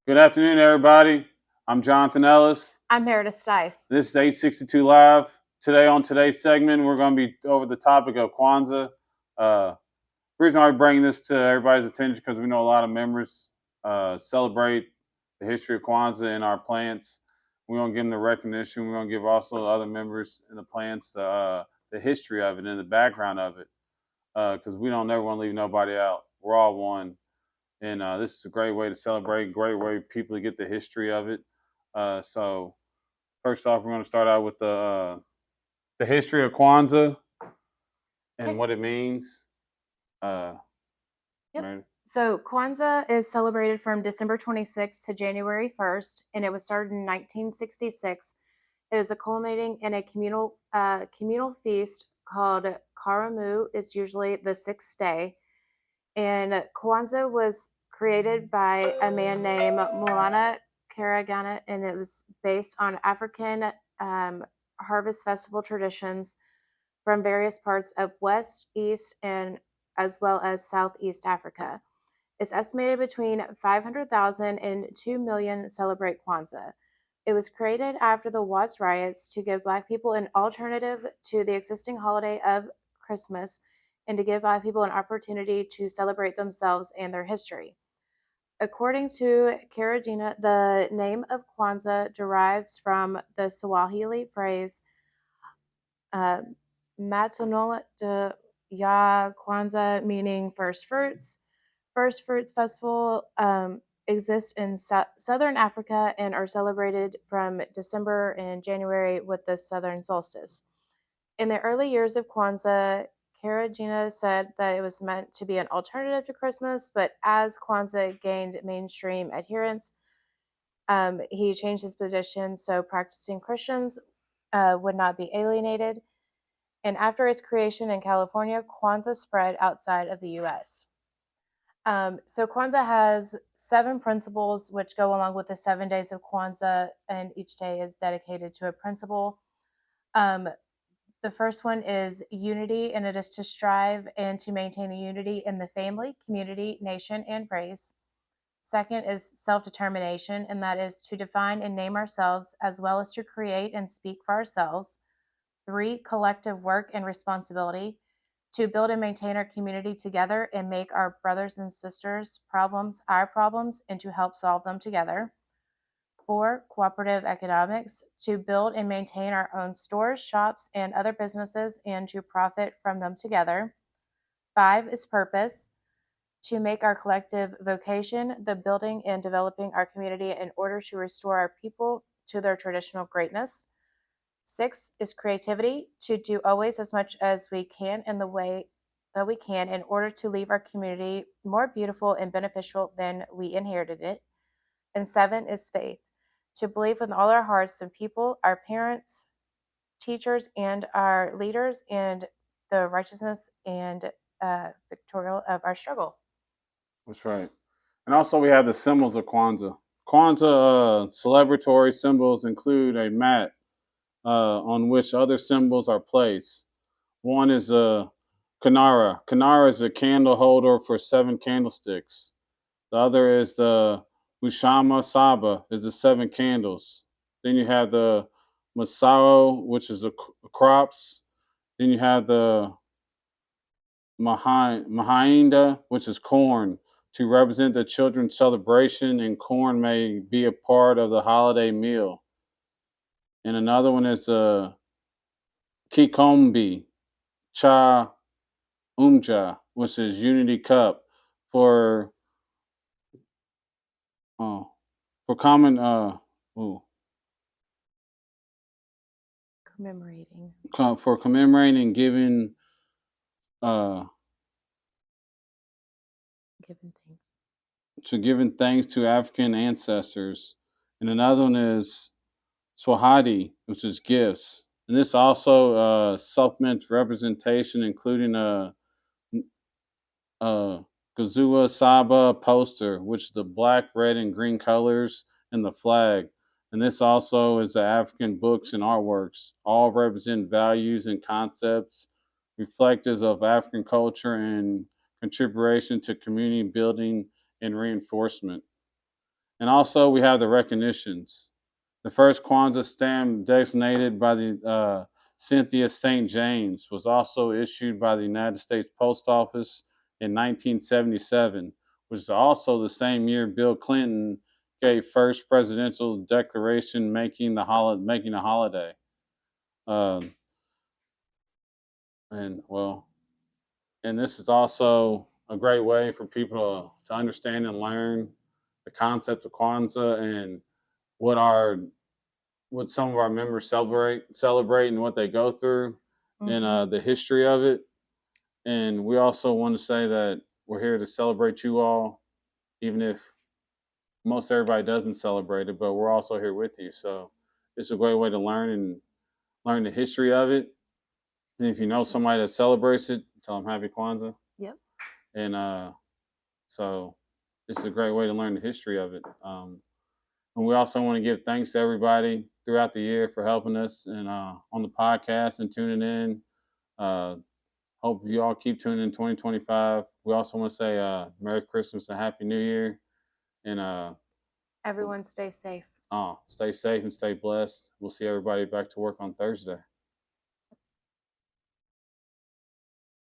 Good afternoon, everybody. I'm Jonathan Ellis. I'm Meredith. This is 862 Live. Today, on today's segment, we're going to be over the topic of Kwanzaa. The reason why we're bringing this to everybody's attention because we know a lot of members celebrate the history of Kwanzaa in our plants. We're going to give them the recognition. We're going to give also other members in the plants the history of it and the background of it because we don't never want to leave nobody out. We're all one. And this is a great way to celebrate, great way for people to get the history of it. So first off, we're going to start out with the history of Kwanzaa and Okay. what it means. Yep. Meredith? So Kwanzaa is celebrated from December 26th to January 1st, and it was started in 1966. It is a culminating in a communal feast called Karamu. It's usually the sixth day, and Kwanzaa was created by a man named Mulana Karagana, and it was based on African harvest festival traditions from various parts of West, East, and as well as Southeast Africa. It's estimated between 500,000 and 2 million celebrate Kwanzaa. It was created after the Watts riots to give Black people an alternative to the existing holiday of Christmas and to give Black people an opportunity to celebrate themselves and their history. According to Karajina, the name of Kwanzaa derives from the Swahili phrase uh, Matanola de Ya Kwanzaa, meaning first fruits. First Fruits Festival exists in southern Africa and are celebrated from December and January with the southern solstice. In the early years of Kwanzaa, Karajina said that it was meant to be an alternative to Christmas, but as Kwanzaa gained mainstream adherence, he changed his position so practicing Christians would not be alienated. And after its creation in California, Kwanzaa spread outside of the US. So Kwanzaa has 7 principles which go along with the 7 days of Kwanzaa, and each day is dedicated to a principle. Um, the first one is unity, and it is to strive and to maintain a unity in the family, community, nation, and race. Second is self determination, and that is to define and name ourselves as well as to create and speak for ourselves. 3, collective work and responsibility, to build and maintain our community together and make our brothers and sisters' problems our problems and to help solve them together. 4, cooperative economics, to build and maintain our own stores, shops, and other businesses and to profit from them together. 5 is purpose, to make our collective vocation the building and developing our community in order to restore our people to their traditional greatness. 6 is creativity, to do always as much as we can in the way that we can in order to leave our community more beautiful and beneficial than we inherited it. And 7 is faith, to believe with all our hearts in people, our parents, teachers, and our leaders, and the righteousness and victorial of our struggle. That's right. And also, we have the symbols of Kwanzaa. Kwanzaa celebratory symbols include a mat on which other symbols are placed. One is a Kanara. Kanara is a candle holder for 7 candlesticks. The other is the Ushama Saba, is the 7 candles. Then you have the Masao, which is the crops. Then you have the Mahinda, which is corn, to represent the children's celebration, and corn may be a part of the holiday meal. And another one is Kikombi, Cha Umja, which is Unity Cup for uh, for common ooh, Commemorating. for commemorating and giving uh, Given things. giving thanks to African ancestors. And another one is Swahili, which is gifts. And this also supplements representation, including a Kazua Saba poster, which is the black, red, and green colors in the flag. And this also is the African books and artworks. All represent values and concepts reflective of African culture and contribution to community building and reinforcement. And also, we have the recognitions. The first Kwanzaa stamp designated by the Cynthia St. James was also issued by the United States Post Office in 1977, which is also the same year Bill Clinton gave first presidential declaration making making a holiday. Um, and well, and this is also a great way for people to understand and learn the concept of Kwanzaa and what our what some of our members celebrate and what they go through and the history of it. And we also want to say that we're here to celebrate you all, even if most everybody doesn't celebrate it, but we're also here with you. So it's a great way to learn and learn the history of it. And if you know somebody that celebrates it, tell them Happy Kwanzaa. Yep. And so it's a great way to learn the history of it. And we also want to give thanks to everybody throughout the year for helping us and on the podcast and tuning in. Uh, hope you all keep tuning in 2025. We also want to say Merry Christmas and Happy New Year. And Everyone stay safe. stay safe and stay blessed. We'll see everybody back to work on Thursday.